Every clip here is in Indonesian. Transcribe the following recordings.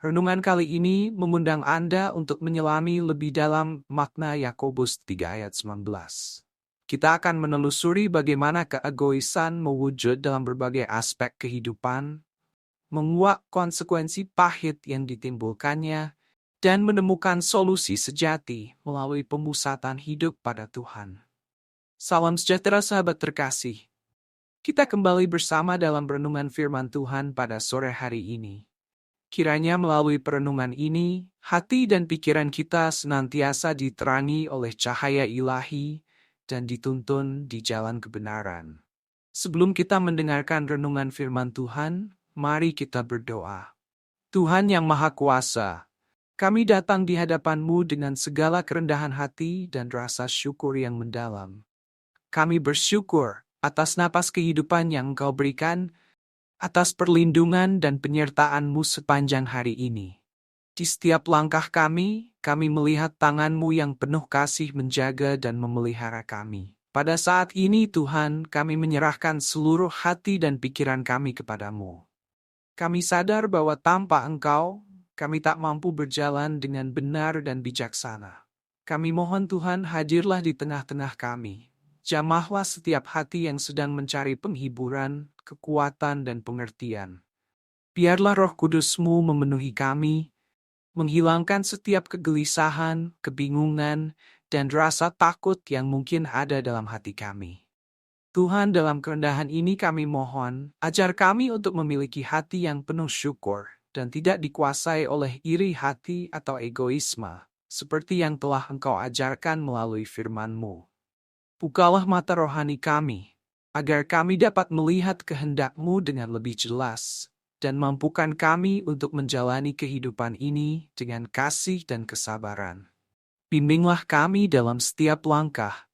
Renungan kali ini mengundang Anda untuk menyelami lebih dalam makna Yakobus 3 ayat 19. Kita akan menelusuri bagaimana keegoisan mewujud dalam berbagai aspek kehidupan, menguak konsekuensi pahit yang ditimbulkannya, dan menemukan solusi sejati melalui pemusatan hidup pada Tuhan. Salam sejahtera sahabat terkasih. Kita kembali bersama dalam renungan firman Tuhan pada sore hari ini. Kiranya melalui perenungan ini, hati dan pikiran kita senantiasa diterangi oleh cahaya ilahi dan dituntun di jalan kebenaran. Sebelum kita mendengarkan renungan firman Tuhan, mari kita berdoa. Tuhan yang Maha Kuasa, kami datang di hadapan-Mu dengan segala kerendahan hati dan rasa syukur yang mendalam. Kami bersyukur atas napas kehidupan yang Engkau berikan, atas perlindungan dan penyertaan-Mu sepanjang hari ini. Di setiap langkah kami melihat tangan-Mu yang penuh kasih menjaga dan memelihara kami. Pada saat ini Tuhan, kami menyerahkan seluruh hati dan pikiran kami kepadamu. Kami sadar bahwa tanpa Engkau, kami tak mampu berjalan dengan benar dan bijaksana. Kami mohon Tuhan hadirlah di tengah-tengah kami. Jamahlah setiap hati yang sedang mencari penghiburan, kekuatan, dan pengertian. Biarlah Roh Kudus-Mu memenuhi kami, menghilangkan setiap kegelisahan, kebingungan, dan rasa takut yang mungkin ada dalam hati kami. Tuhan, dalam kerendahan ini kami mohon, ajar kami untuk memiliki hati yang penuh syukur dan tidak dikuasai oleh iri hati atau egoisme, seperti yang telah Engkau ajarkan melalui firman-Mu. Bukalah mata rohani kami, agar kami dapat melihat kehendak-Mu dengan lebih jelas, dan mampukan kami untuk menjalani kehidupan ini dengan kasih dan kesabaran. Bimbinglah kami dalam setiap langkah,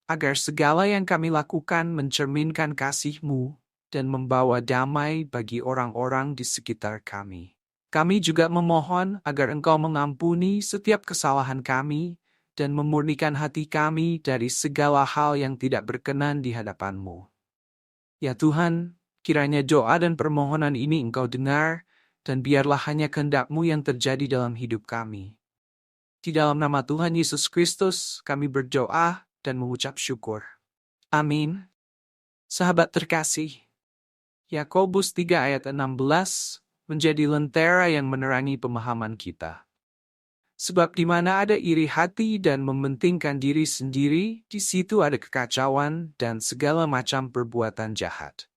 agar segala yang kami lakukan mencerminkan kasih-Mu dan membawa damai bagi orang-orang di sekitar kami. Kami juga memohon agar Engkau mengampuni setiap kesalahan kami dan memurnikan hati kami dari segala hal yang tidak berkenan di hadapan-Mu. Ya Tuhan, kiranya doa dan permohonan ini Engkau dengar, dan biarlah hanya kehendak-Mu yang terjadi dalam hidup kami. Di dalam nama Tuhan Yesus Kristus, kami berdoa dan mengucap syukur. Amin. Sahabat terkasih, Yakobus 3 ayat 16 menjadi lentera yang menerangi pemahaman kita. Sebab di mana ada iri hati dan mementingkan diri sendiri, di situ ada kekacauan dan segala macam perbuatan jahat.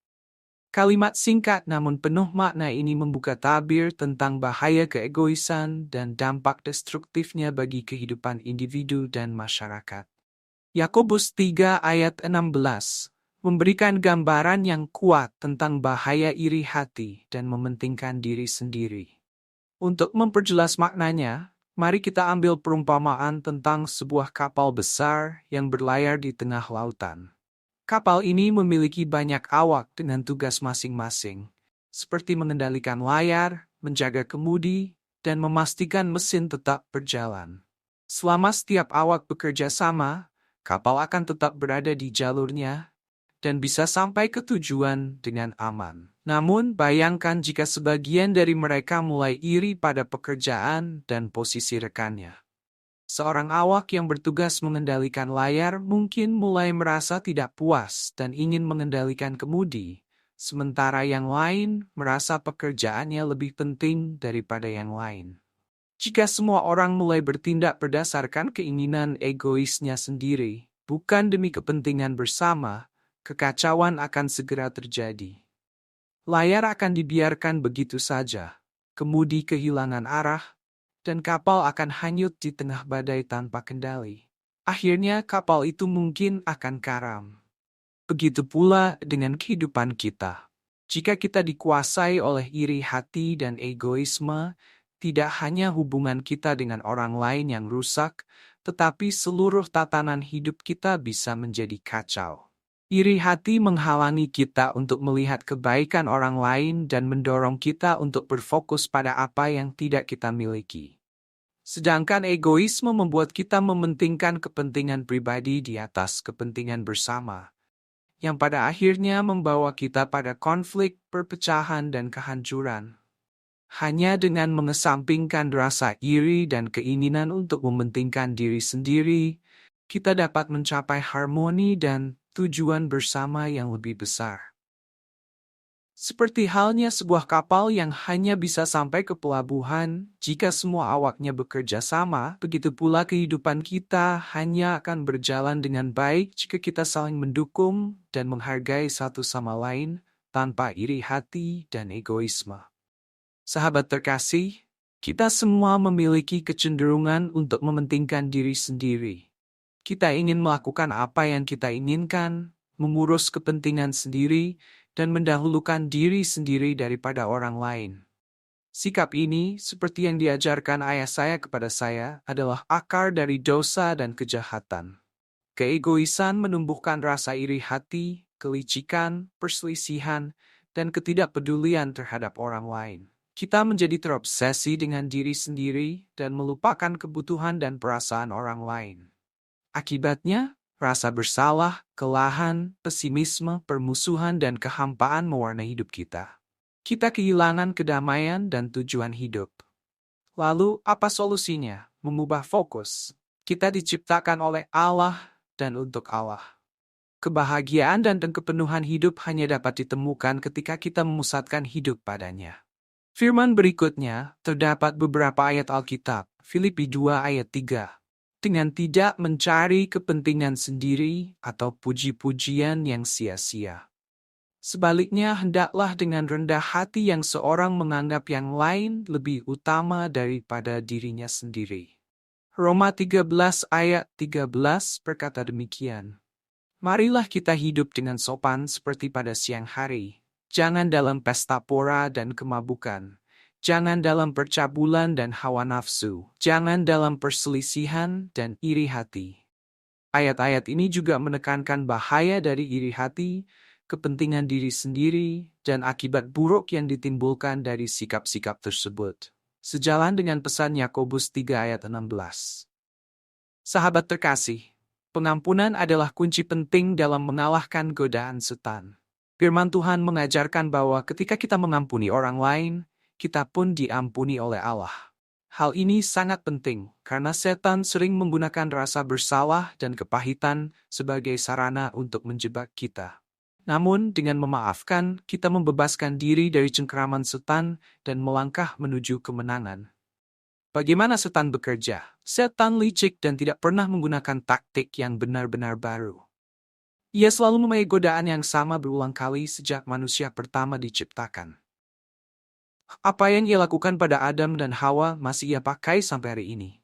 Kalimat singkat namun penuh makna ini membuka tabir tentang bahaya keegoisan dan dampak destruktifnya bagi kehidupan individu dan masyarakat. Yakobus 3 ayat 16 memberikan gambaran yang kuat tentang bahaya iri hati dan mementingkan diri sendiri. Untuk memperjelas maknanya, mari kita ambil perumpamaan tentang sebuah kapal besar yang berlayar di tengah lautan. Kapal ini memiliki banyak awak dengan tugas masing-masing, seperti mengendalikan layar, menjaga kemudi, dan memastikan mesin tetap berjalan. Selama setiap awak bekerja sama, kapal akan tetap berada di jalurnya dan bisa sampai ke tujuan dengan aman. Namun, bayangkan jika sebagian dari mereka mulai iri pada pekerjaan dan posisi rekannya. Seorang awak yang bertugas mengendalikan layar mungkin mulai merasa tidak puas dan ingin mengendalikan kemudi, sementara yang lain merasa pekerjaannya lebih penting daripada yang lain. Jika semua orang mulai bertindak berdasarkan keinginan egoisnya sendiri, bukan demi kepentingan bersama, kekacauan akan segera terjadi. Layar akan dibiarkan begitu saja, kemudi kehilangan arah, dan kapal akan hanyut di tengah badai tanpa kendali. Akhirnya kapal itu mungkin akan karam. Begitu pula dengan kehidupan kita. Jika kita dikuasai oleh iri hati dan egoisme, tidak hanya hubungan kita dengan orang lain yang rusak, tetapi seluruh tatanan hidup kita bisa menjadi kacau. Iri hati menghalangi kita untuk melihat kebaikan orang lain dan mendorong kita untuk berfokus pada apa yang tidak kita miliki. Sedangkan egoisme membuat kita mementingkan kepentingan pribadi di atas kepentingan bersama, yang pada akhirnya membawa kita pada konflik, perpecahan, dan kehancuran. Hanya dengan mengesampingkan rasa iri dan keinginan untuk mementingkan diri sendiri, kita dapat mencapai harmoni dan tujuan bersama yang lebih besar. Seperti halnya sebuah kapal yang hanya bisa sampai ke pelabuhan jika semua awaknya bekerja sama, begitu pula kehidupan kita hanya akan berjalan dengan baik jika kita saling mendukung dan menghargai satu sama lain tanpa iri hati dan egoisme. Sahabat terkasih, kita semua memiliki kecenderungan untuk mementingkan diri sendiri. Kita ingin melakukan apa yang kita inginkan, mengurus kepentingan sendiri, dan mendahulukan diri sendiri daripada orang lain. Sikap ini, seperti yang diajarkan ayah saya kepada saya, adalah akar dari dosa dan kejahatan. Keegoisan menumbuhkan rasa iri hati, kelicikan, perselisihan, dan ketidakpedulian terhadap orang lain. Kita menjadi terobsesi dengan diri sendiri dan melupakan kebutuhan dan perasaan orang lain. Akibatnya, rasa bersalah, kelelahan, pesimisme, permusuhan, dan kehampaan mewarnai hidup kita. Kita kehilangan kedamaian dan tujuan hidup. Lalu, apa solusinya? Mengubah fokus. Kita diciptakan oleh Allah dan untuk Allah. Kebahagiaan dan kepenuhan hidup hanya dapat ditemukan ketika kita memusatkan hidup padanya. Firman berikutnya, terdapat beberapa ayat Alkitab, Filipi 2 ayat 3. Dengan tidak mencari kepentingan sendiri atau puji-pujian yang sia-sia. Sebaliknya, hendaklah dengan rendah hati yang seorang menganggap yang lain lebih utama daripada dirinya sendiri. Roma 13 ayat 13 berkata demikian. Marilah kita hidup dengan sopan seperti pada siang hari. Jangan dalam pesta pora dan kemabukan. Jangan dalam percabulan dan hawa nafsu. Jangan dalam perselisihan dan iri hati. Ayat-ayat ini juga menekankan bahaya dari iri hati, kepentingan diri sendiri, dan akibat buruk yang ditimbulkan dari sikap-sikap tersebut. Sejalan dengan pesan Yakobus 3 ayat 16. Sahabat terkasih, pengampunan adalah kunci penting dalam mengalahkan godaan setan. Firman Tuhan mengajarkan bahwa ketika kita mengampuni orang lain, kita pun diampuni oleh Allah. Hal ini sangat penting karena setan sering menggunakan rasa bersalah dan kepahitan sebagai sarana untuk menjebak kita. Namun, dengan memaafkan, kita membebaskan diri dari cengkeraman setan dan melangkah menuju kemenangan. Bagaimana setan bekerja? Setan licik dan tidak pernah menggunakan taktik yang benar-benar baru. Ia selalu memakai godaan yang sama berulang kali sejak manusia pertama diciptakan. Apa yang ia lakukan pada Adam dan Hawa masih ia pakai sampai hari ini.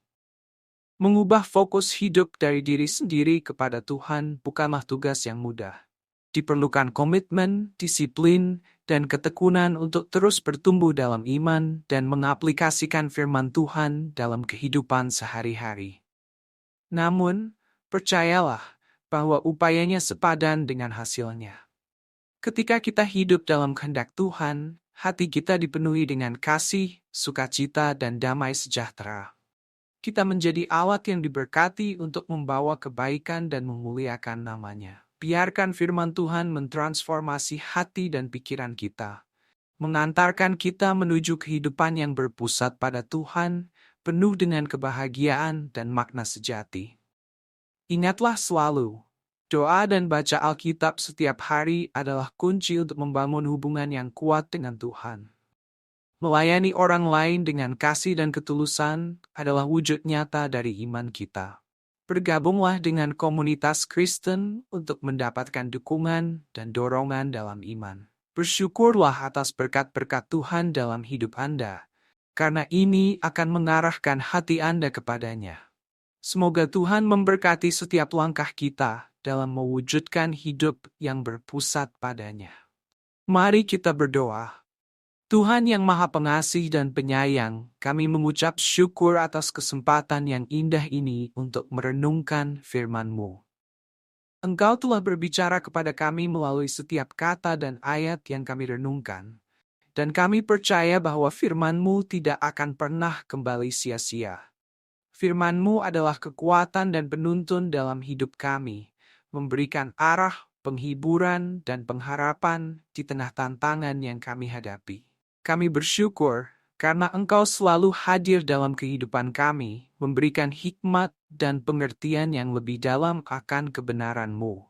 Mengubah fokus hidup dari diri sendiri kepada Tuhan bukanlah tugas yang mudah. Diperlukan komitmen, disiplin, dan ketekunan untuk terus bertumbuh dalam iman dan mengaplikasikan firman Tuhan dalam kehidupan sehari-hari. Namun, percayalah bahwa upayanya sepadan dengan hasilnya. Ketika kita hidup dalam kehendak Tuhan, hati kita dipenuhi dengan kasih, sukacita, dan damai sejahtera. Kita menjadi alat yang diberkati untuk membawa kebaikan dan memuliakan namanya. Biarkan firman Tuhan mentransformasi hati dan pikiran kita, mengantarkan kita menuju kehidupan yang berpusat pada Tuhan, penuh dengan kebahagiaan dan makna sejati. Ingatlah selalu, doa dan baca Alkitab setiap hari adalah kunci untuk membangun hubungan yang kuat dengan Tuhan. Melayani orang lain dengan kasih dan ketulusan adalah wujud nyata dari iman kita. Bergabunglah dengan komunitas Kristen untuk mendapatkan dukungan dan dorongan dalam iman. Bersyukurlah atas berkat-berkat Tuhan dalam hidup Anda, karena ini akan mengarahkan hati Anda kepadanya. Semoga Tuhan memberkati setiap langkah kita dalam mewujudkan hidup yang berpusat padanya. Mari kita berdoa. Tuhan yang Maha Pengasih dan Penyayang, kami mengucap syukur atas kesempatan yang indah ini untuk merenungkan firman-Mu. Engkau telah berbicara kepada kami melalui setiap kata dan ayat yang kami renungkan, dan kami percaya bahwa firman-Mu tidak akan pernah kembali sia-sia. Firman-Mu adalah kekuatan dan penuntun dalam hidup kami, memberikan arah, penghiburan, dan pengharapan di tengah tantangan yang kami hadapi. Kami bersyukur karena Engkau selalu hadir dalam kehidupan kami, memberikan hikmat dan pengertian yang lebih dalam akan kebenaran-Mu.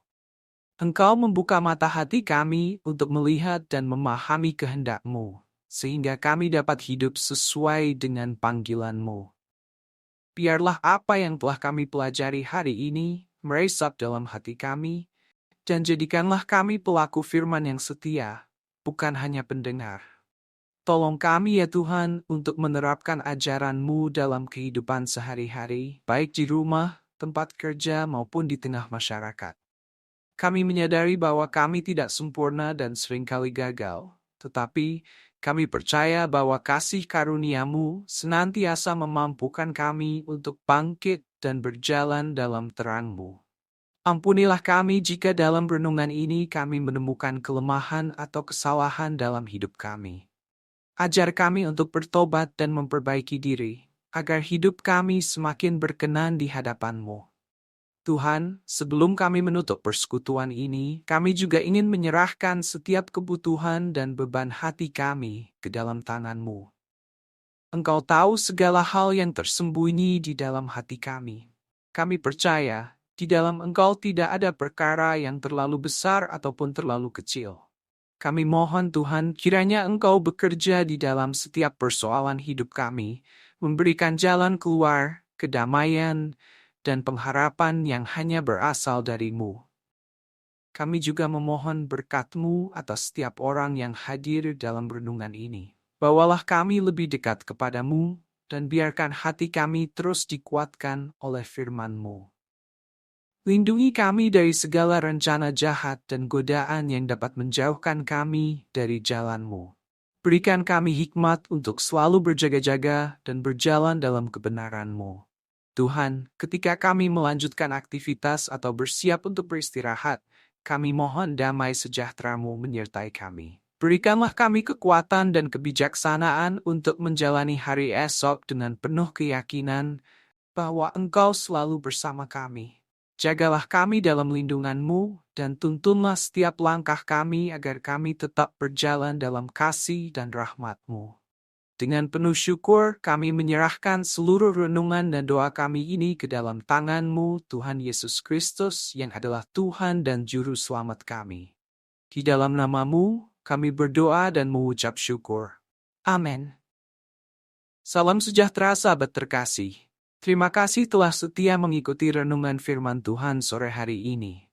Engkau membuka mata hati kami untuk melihat dan memahami kehendak-Mu, sehingga kami dapat hidup sesuai dengan panggilan-Mu. Biarlah apa yang telah kami pelajari hari ini meresap dalam hati kami, dan jadikanlah kami pelaku firman yang setia, bukan hanya pendengar. Tolong kami ya Tuhan untuk menerapkan ajaran-Mu dalam kehidupan sehari-hari, baik di rumah, tempat kerja, maupun di tengah masyarakat. Kami menyadari bahwa kami tidak sempurna dan seringkali gagal, tetapi kami percaya bahwa kasih karunia-Mu senantiasa memampukan kami untuk bangkit dan berjalan dalam terang-Mu. Ampunilah kami jika dalam renungan ini kami menemukan kelemahan atau kesalahan dalam hidup kami. Ajar kami untuk bertobat dan memperbaiki diri, agar hidup kami semakin berkenan di hadapan-Mu. Tuhan, sebelum kami menutup persekutuan ini, kami juga ingin menyerahkan setiap kebutuhan dan beban hati kami ke dalam tangan-Mu. Engkau tahu segala hal yang tersembunyi di dalam hati kami. Kami percaya, di dalam Engkau tidak ada perkara yang terlalu besar ataupun terlalu kecil. Kami mohon Tuhan, kiranya Engkau bekerja di dalam setiap persoalan hidup kami, memberikan jalan keluar, kedamaian, dan pengharapan yang hanya berasal dari-Mu. Kami juga memohon berkat-Mu atas setiap orang yang hadir dalam renungan ini. Bawalah kami lebih dekat kepada-Mu, dan biarkan hati kami terus dikuatkan oleh firman-Mu. Lindungi kami dari segala rencana jahat dan godaan yang dapat menjauhkan kami dari jalan-Mu. Berikan kami hikmat untuk selalu berjaga-jaga dan berjalan dalam kebenaran-Mu. Tuhan, ketika kami melanjutkan aktivitas atau bersiap untuk beristirahat, kami mohon damai sejahtera-Mu menyertai kami. Berikanlah kami kekuatan dan kebijaksanaan untuk menjalani hari esok dengan penuh keyakinan bahwa Engkau selalu bersama kami. Jagalah kami dalam lindungan-Mu dan tuntunlah setiap langkah kami agar kami tetap berjalan dalam kasih dan rahmat-Mu. Dengan penuh syukur, kami menyerahkan seluruh renungan dan doa kami ini ke dalam tangan-Mu, Tuhan Yesus Kristus, yang adalah Tuhan dan Juru Selamat kami. Di dalam nama-Mu, kami berdoa dan mengucap syukur. Amin. Salam sejahtera sahabat terkasih. Terima kasih telah setia mengikuti renungan firman Tuhan sore hari ini.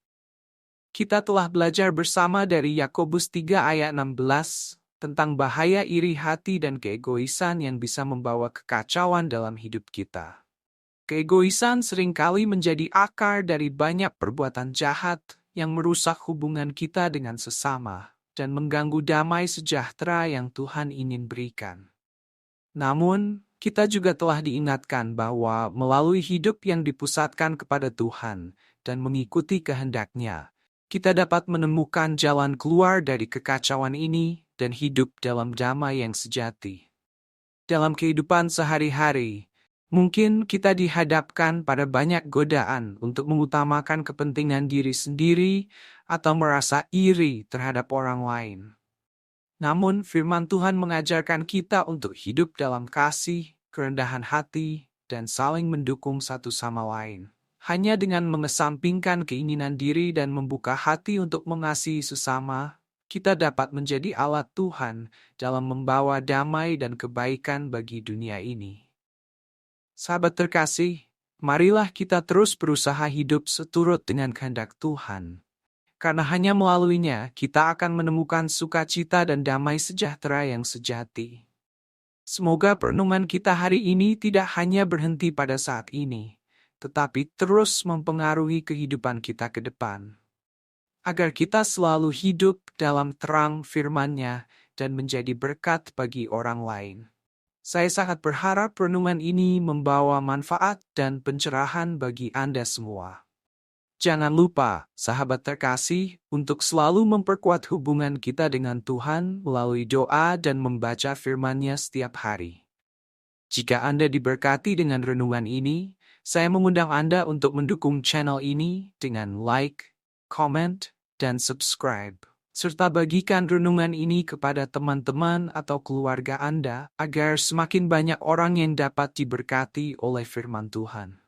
Kita telah belajar bersama dari Yakobus 3 ayat 16, tentang bahaya iri hati dan keegoisan yang bisa membawa kekacauan dalam hidup kita. Keegoisan seringkali menjadi akar dari banyak perbuatan jahat yang merusak hubungan kita dengan sesama dan mengganggu damai sejahtera yang Tuhan ingin berikan. Namun, kita juga telah diingatkan bahwa melalui hidup yang dipusatkan kepada Tuhan dan mengikuti kehendak-Nya, kita dapat menemukan jalan keluar dari kekacauan ini dan hidup dalam damai yang sejati. Dalam kehidupan sehari-hari, mungkin kita dihadapkan pada banyak godaan untuk mengutamakan kepentingan diri sendiri atau merasa iri terhadap orang lain. Namun, firman Tuhan mengajarkan kita untuk hidup dalam kasih, kerendahan hati, dan saling mendukung satu sama lain. Hanya dengan mengesampingkan keinginan diri dan membuka hati untuk mengasihi sesama, kita dapat menjadi alat Tuhan dalam membawa damai dan kebaikan bagi dunia ini. Sahabat terkasih, marilah kita terus berusaha hidup seturut dengan kehendak Tuhan. Karena hanya melaluinya, kita akan menemukan sukacita dan damai sejahtera yang sejati. Semoga perenungan kita hari ini tidak hanya berhenti pada saat ini, tetapi terus mempengaruhi kehidupan kita ke depan. Agar kita selalu hidup dalam terang firman-Nya dan menjadi berkat bagi orang lain. Saya sangat berharap renungan ini membawa manfaat dan pencerahan bagi Anda semua. Jangan lupa, sahabat terkasih, untuk selalu memperkuat hubungan kita dengan Tuhan melalui doa dan membaca firman-Nya setiap hari. Jika Anda diberkati dengan renungan ini, saya mengundang Anda untuk mendukung channel ini dengan like, comment, dan subscribe. serta bagikan renungan ini kepada teman-teman atau keluarga Anda agar semakin banyak orang yang dapat diberkati oleh firman Tuhan.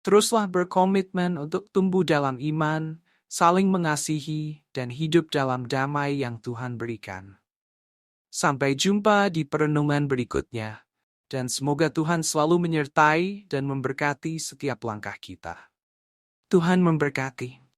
Teruslah berkomitmen untuk tumbuh dalam iman, saling mengasihi, dan hidup dalam damai yang Tuhan berikan. Sampai jumpa di perenungan berikutnya, dan semoga Tuhan selalu menyertai dan memberkati setiap langkah kita. Tuhan memberkati.